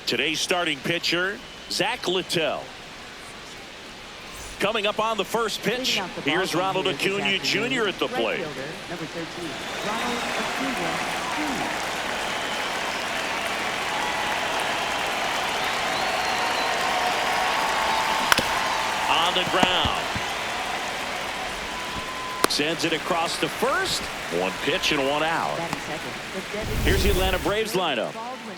Today's starting pitcher, Zach Littell. Coming up on the first pitch, here's Ronald Acuna Jr. at the plate. Number 13, Ronald Acuna Jr. On the ground. Sends it across to first. One pitch and one out. Here's the Atlanta Braves lineup.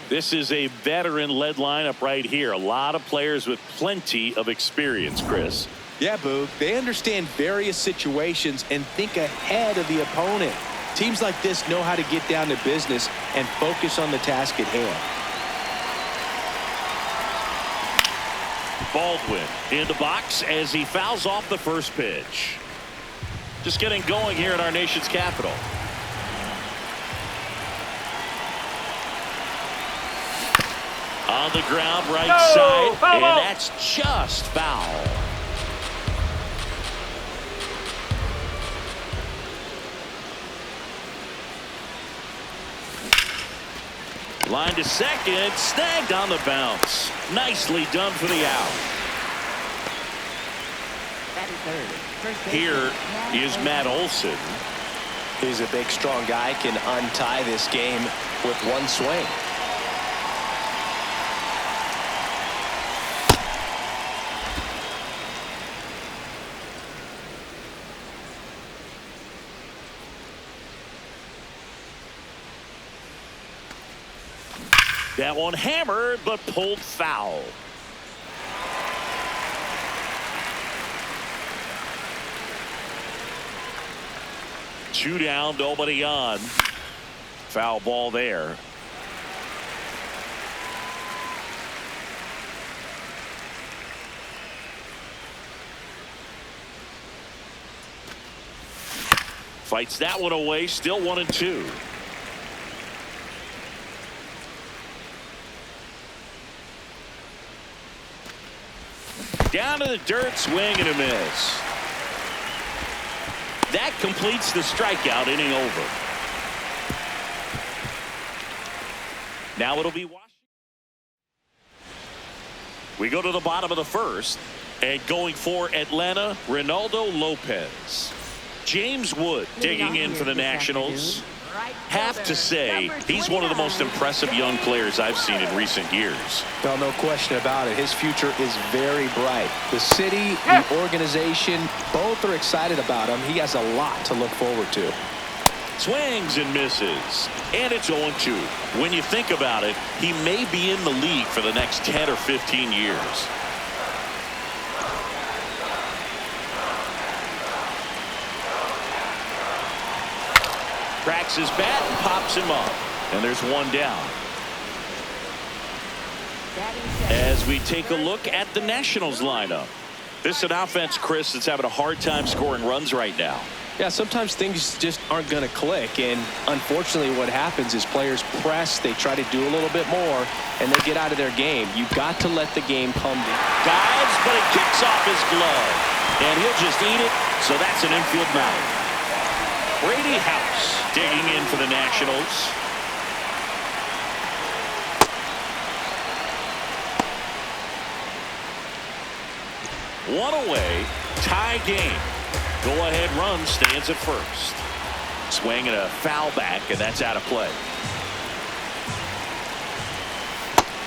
This is a veteran-led lineup right here. A lot of players with plenty of experience, Chris. Yeah, Boog. They understand various situations and think ahead of the opponent. Teams like this know how to get down to business and focus on the task at hand. Baldwin in the box as he fouls off the first pitch. Just getting going here at our nation's capital. On the ground, right side, and that's just foul. Line to second, snagged on the bounce. Nicely done for the out. Here is Matt Olson. He's a big, strong guy, can untie this game with one swing. That one hammered, but pulled foul. Two down, nobody on. Foul ball there. Fights that one away, still 1-2. Down to the dirt, swing and a miss. That completes the strikeout, inning over. Now it'll be Washington. We go to the bottom of the first, and going for Atlanta, Reynaldo López. James Wood digging in for the Nationals. Have to say, he's one of the most impressive young players I've seen in recent years. No question about it. His future is very bright. The city, the organization, both are excited about him. He has a lot to look forward to. Swings and misses. And it's 0-2. When you think about it, he may be in the league for the next 10 or 15 years. Cracks his bat and pops him up. And there's one down. As we take a look at the Nationals lineup. This is an offense, Chris, that's having a hard time scoring runs right now. Yeah, sometimes things just aren't going to click. And unfortunately, what happens is players press. They try to do a little bit more, and they get out of their game. You've got to let the game come to you. Dives, but it kicks off his glove. And he'll just eat it. So that's an infield mound. Brady House digging in for the Nationals. One away, tie game. Go-ahead run stands at first. Swing and a foul back, and that's out of play.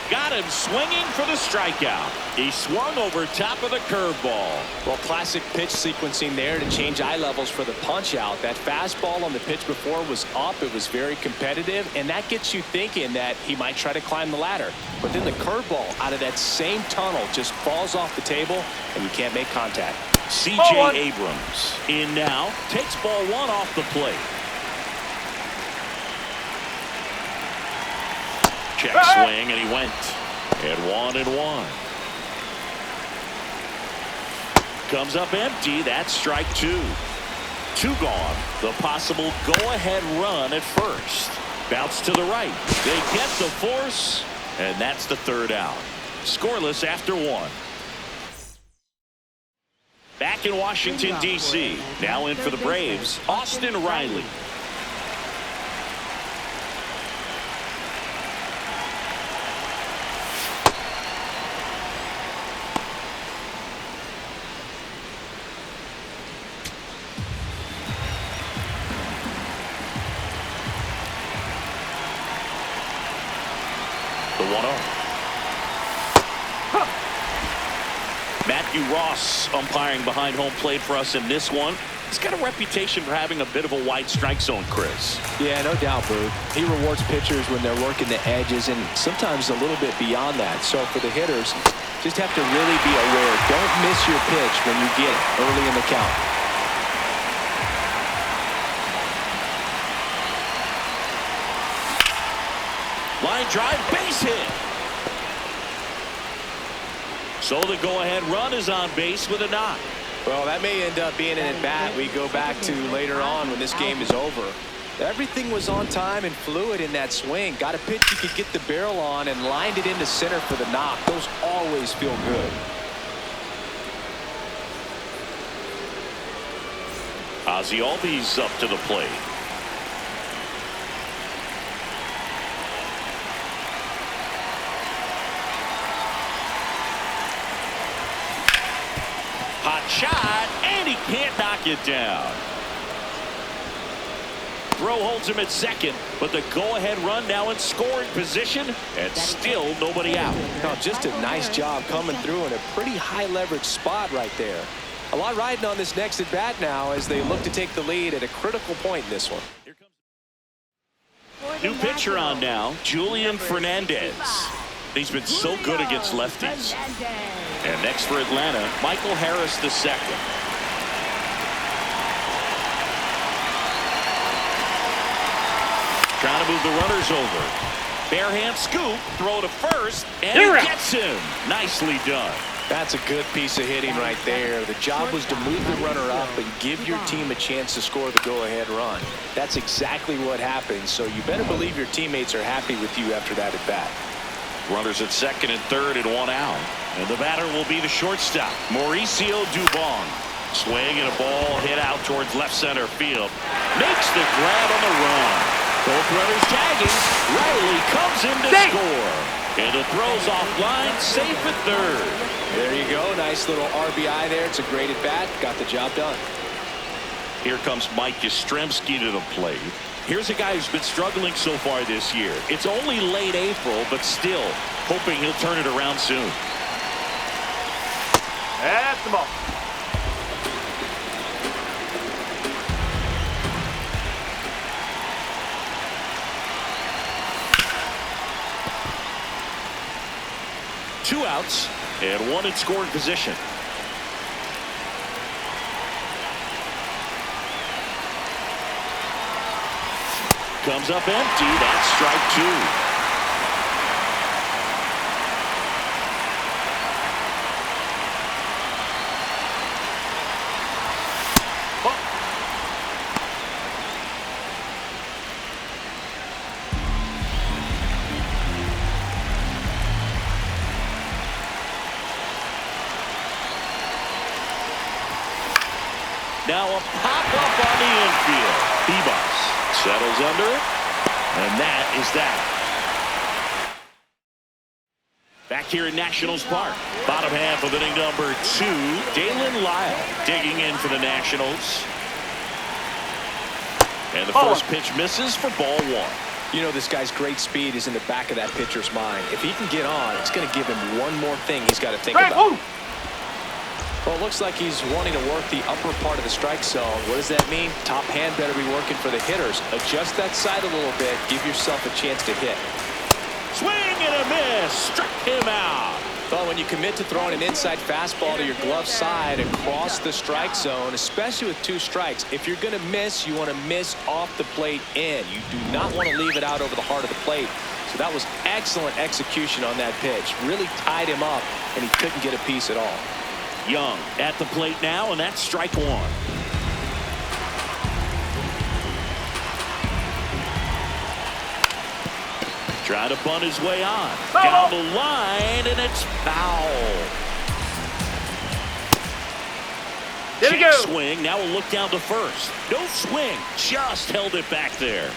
Got him swinging for the strikeout. He swung over top of the curveball. Well, classic pitch sequencing there to change eye levels for the punch out. That fastball on the pitch before was up. It was very competitive, and that gets you thinking that he might try to climb the ladder. But then the curveball out of that same tunnel just falls off the table, and you can't make contact. C.J. Abrams in now, takes ball one off the plate. Check swing, and he went. And 1-1. Comes up empty. That's strike two. Two gone. The possible go-ahead run at first. Bounce to the right. They get the force, and that's the third out. Scoreless after one. Back in Washington, D.C. Now in for the Braves, Austin Riley. The 1-0. Matthew Ross umpiring behind home plate for us in this one. He's got a reputation for having a bit of a wide strike zone, Chris. Yeah, no doubt, Boo. He rewards pitchers when they're working the edges and sometimes a little bit beyond that. So for the hitters, just have to really be aware. Don't miss your pitch when you get early in the count. Line drive, base hit. So the go-ahead run is on base with a knock. Well, that may end up being an at-bat we go back to later on when this game is over. Everything was on time and fluid in that swing. Got a pitch you could get the barrel on and lined it into center for the knock. Those always feel good. Ozzie Albies up to the plate. Hot shot, and he can't knock it down. Throw holds him at second, but the go-ahead run now in scoring position, and still nobody out. No, just a nice job coming through in a pretty high-leverage spot right there. A lot riding on this next at-bat now as they look to take the lead at a critical point in this one. New pitcher on now, Julian Fernandez. He's been so good against lefties. And next for Atlanta, Michael Harris II. Trying to move the runners over. Bare hand scoop, throw to first, and he gets him. Nicely done. That's a good piece of hitting right there. The job was to move the runner up and give your team a chance to score the go-ahead run. That's exactly what happened, so you better believe your teammates are happy with you after that at-bat. Runners at second and third and one out. And the batter will be the shortstop, Mauricio Dubón. Swing and a ball hit out towards left center field. Makes the grab on the run. Both runners tagging. Riley comes in to score. And the throw's offline, safe at third. There you go. Nice little RBI there. It's a great at bat. Got the job done. Here comes Mike Yastrzemski to the plate. Here's a guy who's been struggling so far this year. It's only late April, but still hoping he'll turn it around soon. That's the ball. Two outs and one in scoring position. Comes up empty. That's strike two. Now a pop-up on the infield. Bebos settles under it, and that is that. Back here in Nationals Park, bottom half of inning number 2. Dalen Lyle digging in for the Nationals. And the first pitch misses for ball 1. You know, this guy's great speed is in the back of that pitcher's mind. If he can get on, it's going to give him one more thing he's got to think about. Well, it looks like he's wanting to work the upper part of the strike zone. What does that mean? Top hand better be working for the hitters. Adjust that side a little bit. Give yourself a chance to hit. Swing and a miss. Struck him out. Well, when you commit to throwing an inside fastball to your glove side across the strike zone, especially with 2 strikes, if you're going to miss, you want to miss off the plate in. You do not want to leave it out over the heart of the plate. So that was excellent execution on that pitch. Really tied him up, and he couldn't get a piece at all. Young at the plate now, and that's strike 1. Trying to bunt his way on. Down the line, and it's foul. There we go. Swing. Now we'll look down to first. No swing. Just held it back there.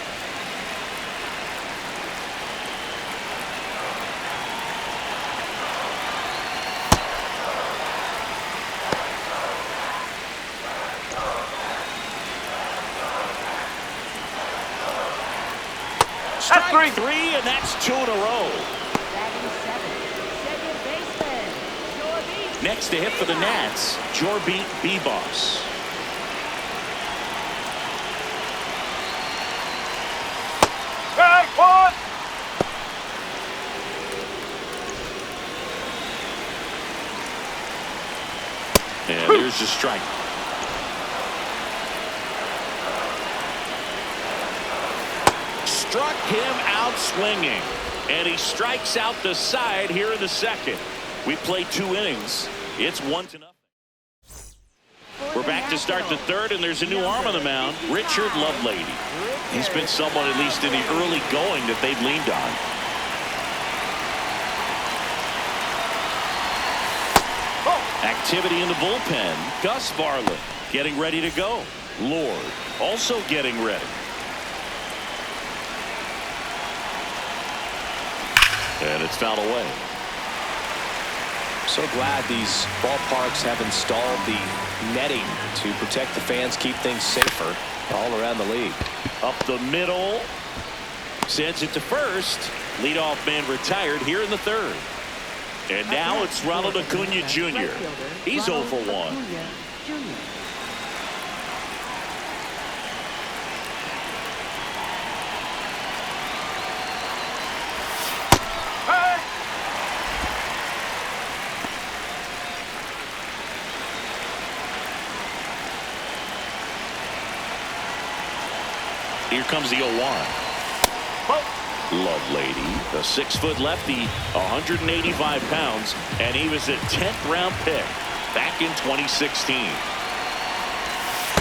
That's Strike 3, and that's 2 in a row. Next to hit for the Nats, Jorby Bebos. Strike one. And there's a strike. Struck him out swinging. And he strikes out the side here in the second. We played 2 innings. It's 1-0. We're back to start the third, and there's a new arm on the mound, Richard Lovelady. He's been someone, at least in the early going, that they've leaned on. Activity in the bullpen. Gus Varley getting ready to go. Lord also getting ready. And it's fouled away. So glad these ballparks have installed the netting to protect the fans, keep things safer all around the league. Up the middle. Sends it to first. Leadoff man retired here in the third. And now it's Ronald Acuna Jr. He's 0 for 1. Here comes the 0-1. Lovelady, a 6-foot lefty, 185 pounds, and he was a 10th round pick back in 2016.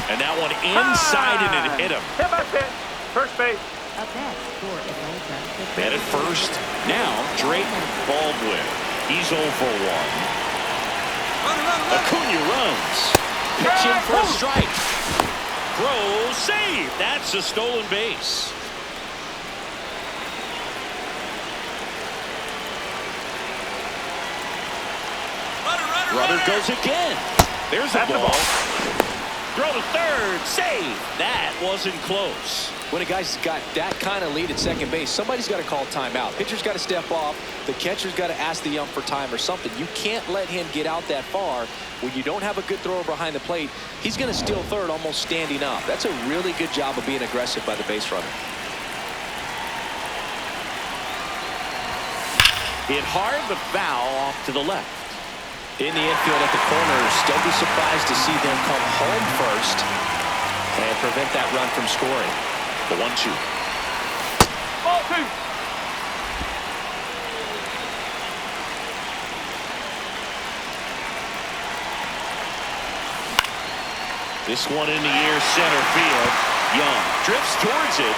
And that one inside and it hit him. Hit by pitch. First base. Up next for Atlanta. And at first, now Drayton Baldwin. He's 0 for 1. Acuna runs. Pitching for a strike. Throw, save. That's a stolen base. Runner goes again. There's a ball. Throw to third. Save. That wasn't close. When a guy's got that kind of lead at second base, somebody's got to call timeout. Pitcher's got to step off. The catcher's got to ask the ump for time or something. You can't let him get out that far when you don't have a good thrower behind the plate. He's going to steal third almost standing up. That's a really good job of being aggressive by the base runner. Hit hard, but foul off to the left. In the infield at the corners, don't be surprised to see them come home first and prevent that run from scoring. The 1-2. Ball 2. This one in the air, center field. Young drifts towards it.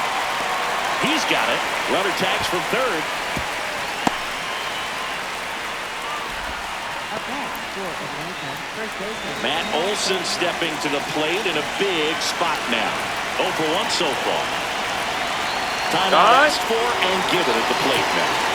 He's got it. Runner tags from third. Up next for Atlanta. First baseman. Matt Olson stepping to the plate in a big spot now. 0 for 1 so far. Timeout asked for and given at the plate now.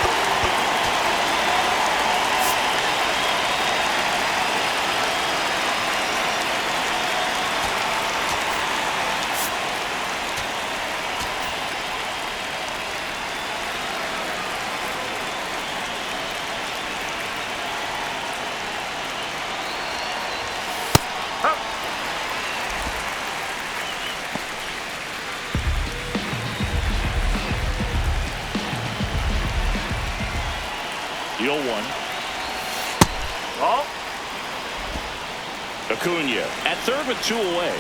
The 0-1. Ball. Acuna at third with 2 away.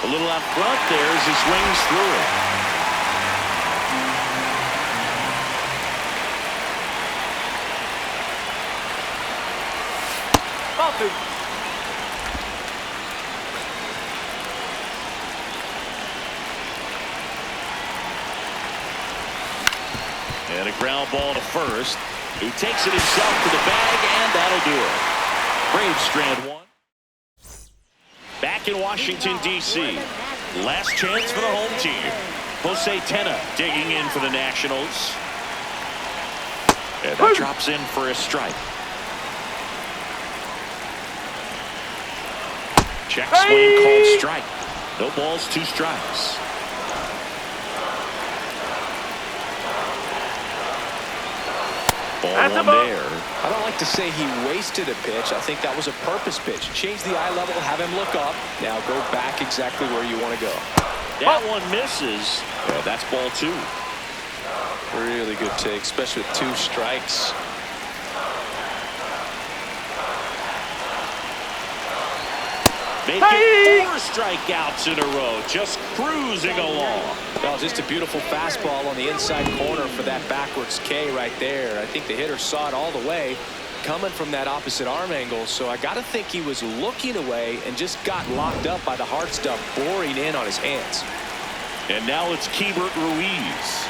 A little out front there as he swings through it. Ball 2. And a ground ball to first. He takes it himself to the bag, and that'll do it. Braves strand 1. Back in Washington, D.C. Last chance for the home team. Jose Tena digging in for the Nationals. And that drops in for a strike. Check swing called strike. No balls, 2 strikes. Ball That's a one ball. there. I don't like to say he wasted a pitch. I think that was a purpose pitch. Change the eye level, have him look up. Now go back exactly where you want to go. That one misses. That's ball two. Really good take, especially with 2 strikes. Making 4 strikeouts in a row, just cruising along. Well, just a beautiful fastball on the inside corner for that backwards K right there. I think the hitter saw it all the way coming from that opposite arm angle, so I got to think he was looking away and just got locked up by the hard stuff boring in on his hands. And now it's Keibert Ruiz.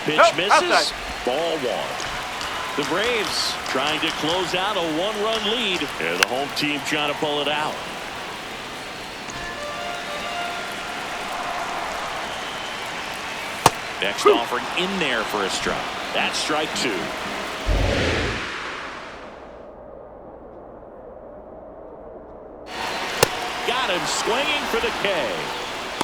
Pitch Nope, misses. outside. Ball one. The Braves trying to close out a 1-run lead. And the home team trying to pull it out. Next offering in there for a strike. That's strike 2. Got him swinging for the K.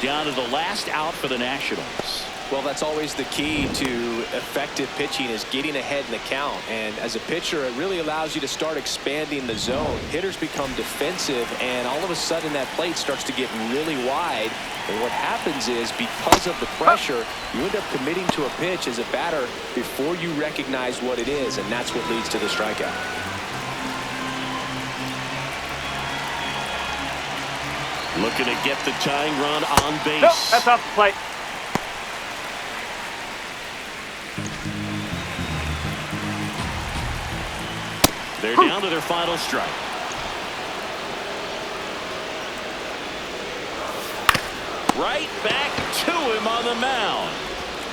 Down to the last out for the Nationals. Well, that's always the key to effective pitching, is getting ahead in the count. And as a pitcher, it really allows you to start expanding the zone. Hitters become defensive, and all of a sudden that plate starts to get really wide. And what happens is, because of the pressure, you end up committing to a pitch as a batter before you recognize what it is, and that's what leads to the strikeout. Looking to get the tying run on base. Nope, that's off the plate. They're down to their final strike. Right back to him on the mound.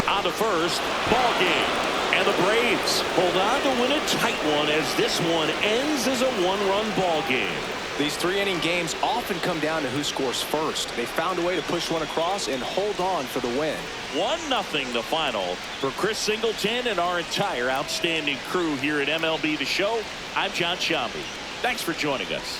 On to first, ball game. And the Braves hold on to win a tight one as this one ends as a 1-run ball game. These 3-inning games often come down to who scores first. They found a way to push one across and hold on for the win. 1-0 the final. For Chris Singleton and our entire outstanding crew here at MLB The Show, I'm John Shambi. Thanks for joining us.